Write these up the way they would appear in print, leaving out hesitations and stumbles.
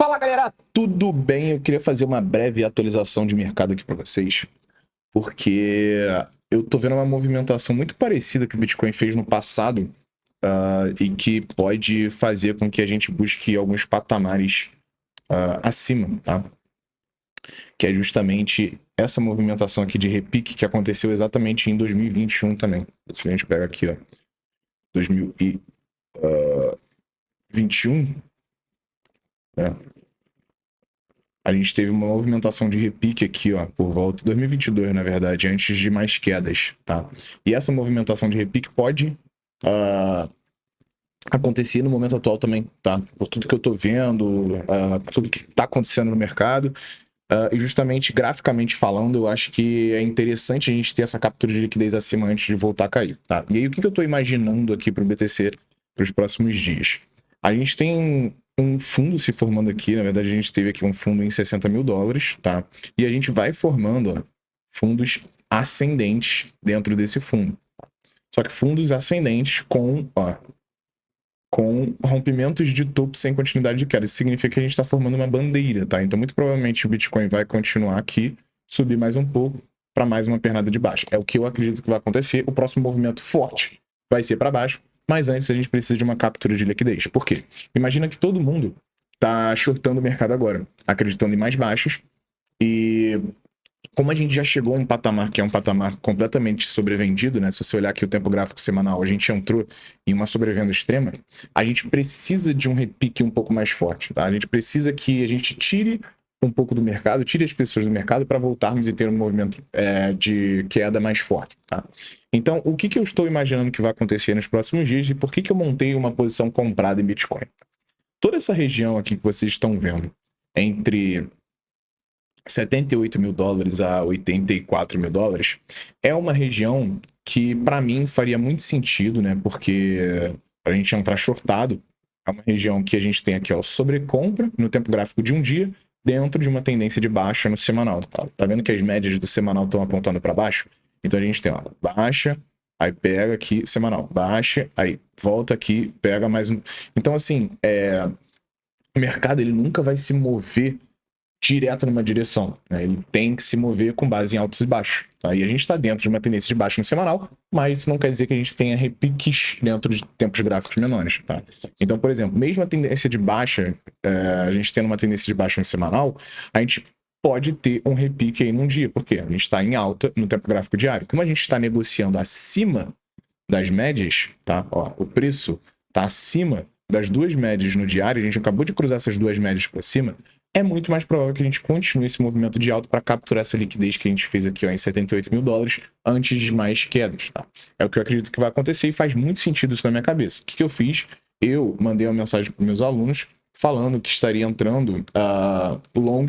Fala galera, tudo bem? Eu queria fazer uma breve atualização de mercado aqui para vocês, porque eu tô vendo uma movimentação muito parecida que o Bitcoin fez no passado, e que pode fazer com que a gente busque alguns patamares acima, tá? Que é justamente essa movimentação aqui de repique que aconteceu exatamente em 2021 também. Se a gente pega aqui, ó, 2021, né? A gente teve uma movimentação de repique aqui, ó, por volta de 2022, na verdade, antes de mais quedas, tá? E essa movimentação de repique pode acontecer no momento atual também, tá? Por tudo que eu tô vendo, por tudo que tá acontecendo no mercado, e justamente graficamente falando, eu acho que é interessante a gente ter essa captura de liquidez acima antes de voltar a cair, tá? E aí, o que eu tô imaginando aqui pro BTC para os próximos dias? A gente tem um fundo se formando aqui, na verdade a gente teve aqui um fundo em 60 mil dólares, tá? E a gente vai formando, ó, fundos ascendentes dentro desse fundo. Só que fundos ascendentes com rompimentos de topo sem continuidade de queda. Isso significa que a gente está formando uma bandeira, tá? Então, muito provavelmente o Bitcoin vai continuar aqui, subir mais um pouco para mais uma pernada de baixo. É o que eu acredito que vai acontecer. O próximo movimento forte vai ser para baixo, mas antes a gente precisa de uma captura de liquidez. Por quê? Imagina que todo mundo tá shortando o mercado agora, acreditando em mais baixos, e como a gente já chegou a um patamar que é um patamar completamente sobrevendido, né? Se você olhar aqui o tempo gráfico semanal, a gente entrou em uma sobrevenda extrema, a gente precisa de um repique um pouco mais forte, tá? A gente precisa que a gente tire um pouco do mercado, tire as pessoas do mercado para voltarmos e ter um movimento de queda mais forte, tá? Então, o que eu estou imaginando que vai acontecer nos próximos dias e por que eu montei uma posição comprada em Bitcoin? Toda essa região aqui que vocês estão vendo, entre 78 mil dólares a 84 mil dólares, é uma região que, para mim, faria muito sentido, né? Porque a gente entrar shortado, é uma região que a gente tem aqui, ó, sobrecompra no tempo gráfico de um dia, dentro de uma tendência de baixa no semanal. Tá vendo que as médias do semanal estão apontando para baixo? Então a gente tem, ó, baixa, aí pega aqui, semanal, baixa, aí volta aqui, pega mais um. Então, assim, o mercado ele nunca vai se mover direto numa direção, né? Ele tem que se mover com base em altos e baixos. Tá? E a gente está dentro de uma tendência de baixo no semanal, mas isso não quer dizer que a gente tenha repiques dentro de tempos gráficos menores. Tá? Então, por exemplo, mesmo a tendência de baixa, a gente tendo uma tendência de baixa no semanal, a gente pode ter um repique aí num dia, porque a gente está em alta no tempo gráfico diário. Como a gente está negociando acima das médias, tá? Ó, o preço está acima das duas médias no diário, a gente acabou de cruzar essas duas médias para cima, é muito mais provável que a gente continue esse movimento de alta para capturar essa liquidez que a gente fez aqui, ó, em 78 mil dólares antes de mais quedas, tá? É o que eu acredito que vai acontecer e faz muito sentido isso na minha cabeça. O que eu fiz? Eu mandei uma mensagem para meus alunos falando que estaria entrando long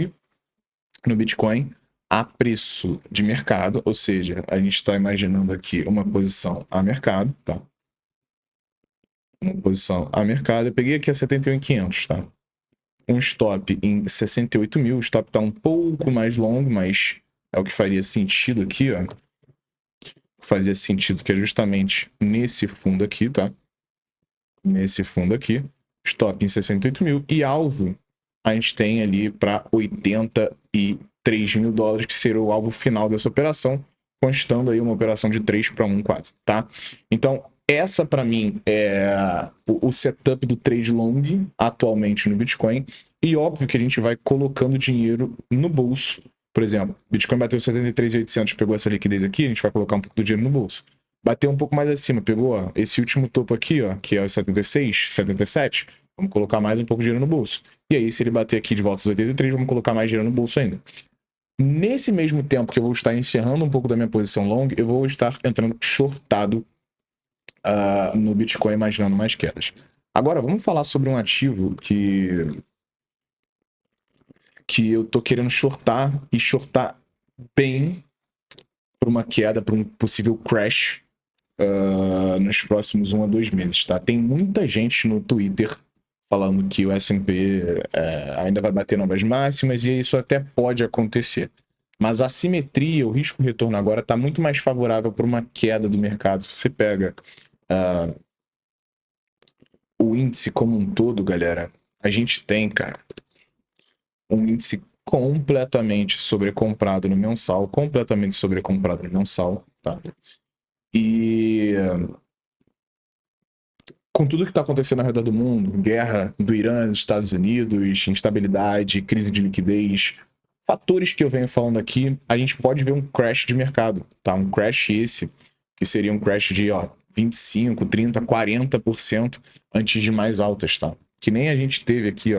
no Bitcoin a preço de mercado, ou seja, a gente está imaginando aqui uma posição a mercado, tá? Uma posição a mercado. Eu peguei aqui a 71.500, tá? Um stop em 68 mil. O stop tá um pouco mais longo, mas é o que faria sentido aqui, ó. Fazia sentido que é justamente nesse fundo aqui, tá? Nesse fundo aqui. Stop em 68 mil. E alvo a gente tem ali para 83 mil dólares, que seria o alvo final dessa operação, constando aí uma operação de 3 para 1 quase, tá? Então, essa para mim é o setup do trade long atualmente no Bitcoin. E óbvio que a gente vai colocando dinheiro no bolso. Por exemplo, Bitcoin bateu 73.800, pegou essa liquidez aqui, a gente vai colocar um pouco do dinheiro no bolso. Bateu um pouco mais acima, pegou, ó, esse último topo aqui, ó, que é o 76, 77, vamos colocar mais um pouco de dinheiro no bolso. E aí, se ele bater aqui de volta aos 83, vamos colocar mais dinheiro no bolso ainda. Nesse mesmo tempo que eu vou estar encerrando um pouco da minha posição long, eu vou estar entrando shortado no Bitcoin, imaginando mais quedas. Agora, vamos falar sobre um ativo que eu tô querendo shortar e shortar bem para uma queda, para um possível crash nos próximos 1 a 2 meses, tá? Tem muita gente no Twitter falando que o S&P ainda vai bater novas máximas e isso até pode acontecer. Mas a simetria, o risco-retorno agora está muito mais favorável para uma queda do mercado. Se você pega o índice como um todo, galera, a gente tem, cara, um índice completamente sobrecomprado no mensal, tá? E com tudo que está acontecendo ao redor do mundo, guerra do Irã, dos Estados Unidos, instabilidade, crise de liquidez, fatores que eu venho falando aqui, a gente pode ver um crash de mercado, tá? Um crash esse, que seria um crash de 25, 30, 40% antes de mais altas, tá? Que nem a gente teve aqui,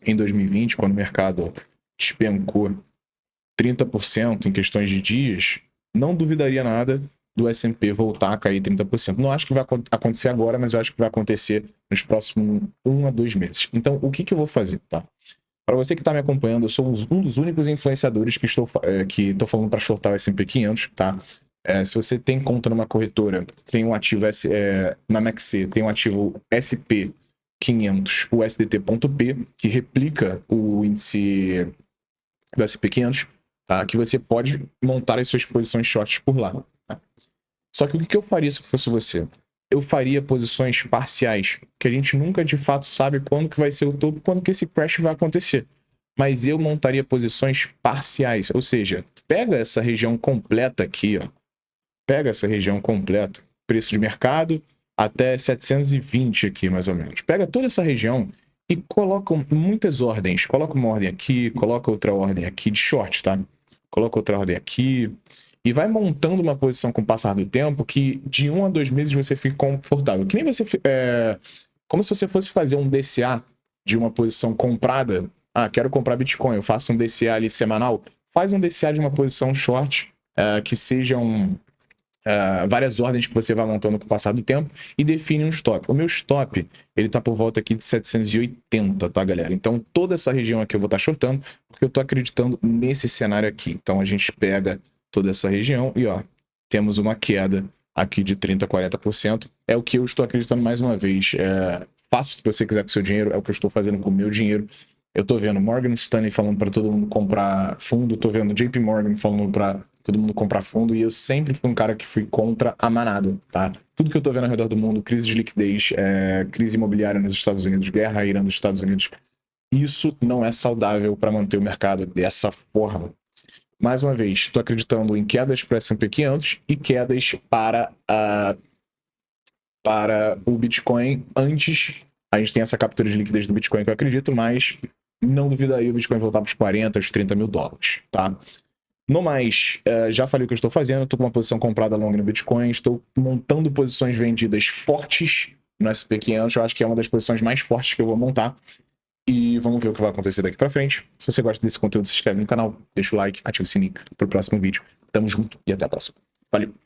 em 2020, quando o mercado despencou 30% em questões de dias, não duvidaria nada do S&P voltar a cair 30%. Não acho que vai acontecer agora, mas eu acho que vai acontecer nos próximos 1 a 2 meses. Então, o que eu vou fazer, tá? Para você que está me acompanhando, eu sou um dos únicos influenciadores que estou falando para shortar o S&P 500, tá? Se você tem conta numa corretora, tem um ativo na MaxC, tem um ativo SP500, o SDT.P, que replica o índice do SP500, tá? Que você pode montar as suas posições shorts por lá. Tá? Só que o que eu faria se fosse você? Eu faria posições parciais, que a gente nunca de fato sabe quando que vai ser o topo, quando que esse crash vai acontecer. Mas eu montaria posições parciais, ou seja, pega essa região completa aqui, pega essa região completa, preço de mercado até 720 aqui mais ou menos. Pega toda essa região e coloca muitas ordens. Coloca uma ordem aqui, coloca outra ordem aqui de short, tá? Coloca outra ordem aqui e vai montando uma posição com o passar do tempo que de 1 a 2 meses você fica confortável. Que nem você... como se você fosse fazer um DCA de uma posição comprada. Quero comprar Bitcoin, eu faço um DCA ali semanal. Faz um DCA de uma posição short que sejam várias ordens que você vai montando com o passar do tempo e define um stop. O meu stop, ele tá por volta aqui de 780, tá, galera? Então, toda essa região aqui eu vou estar shortando, porque eu tô acreditando nesse cenário aqui. Então, a gente pega toda essa região e, temos uma queda aqui de 30%, 40%. É o que eu estou acreditando mais uma vez. Faça o que você quiser com o seu dinheiro, é o que eu estou fazendo com o meu dinheiro. Eu tô vendo Morgan Stanley falando para todo mundo comprar fundo, tô vendo JP Morgan falando para todo mundo comprar fundo, e eu sempre fui um cara que fui contra a manada, tá? Tudo que eu tô vendo ao redor do mundo, crise de liquidez, crise imobiliária nos Estados Unidos, guerra Irã nos Estados Unidos, isso não é saudável para manter o mercado dessa forma. Mais uma vez, estou acreditando em quedas para S&P 500 e quedas para o Bitcoin antes. A gente tem essa captura de liquidez do Bitcoin que eu acredito, mas não duvidaria o Bitcoin voltar para os 40, os 30 mil dólares, tá? No mais, já falei o que eu estou fazendo, estou com uma posição comprada longa no Bitcoin, estou montando posições vendidas fortes no SP500, eu acho que é uma das posições mais fortes que eu vou montar, e vamos ver o que vai acontecer daqui para frente. Se você gosta desse conteúdo, se inscreve no canal, deixa o like, ativa o sininho para o próximo vídeo. Tamo junto e até a próxima. Valeu!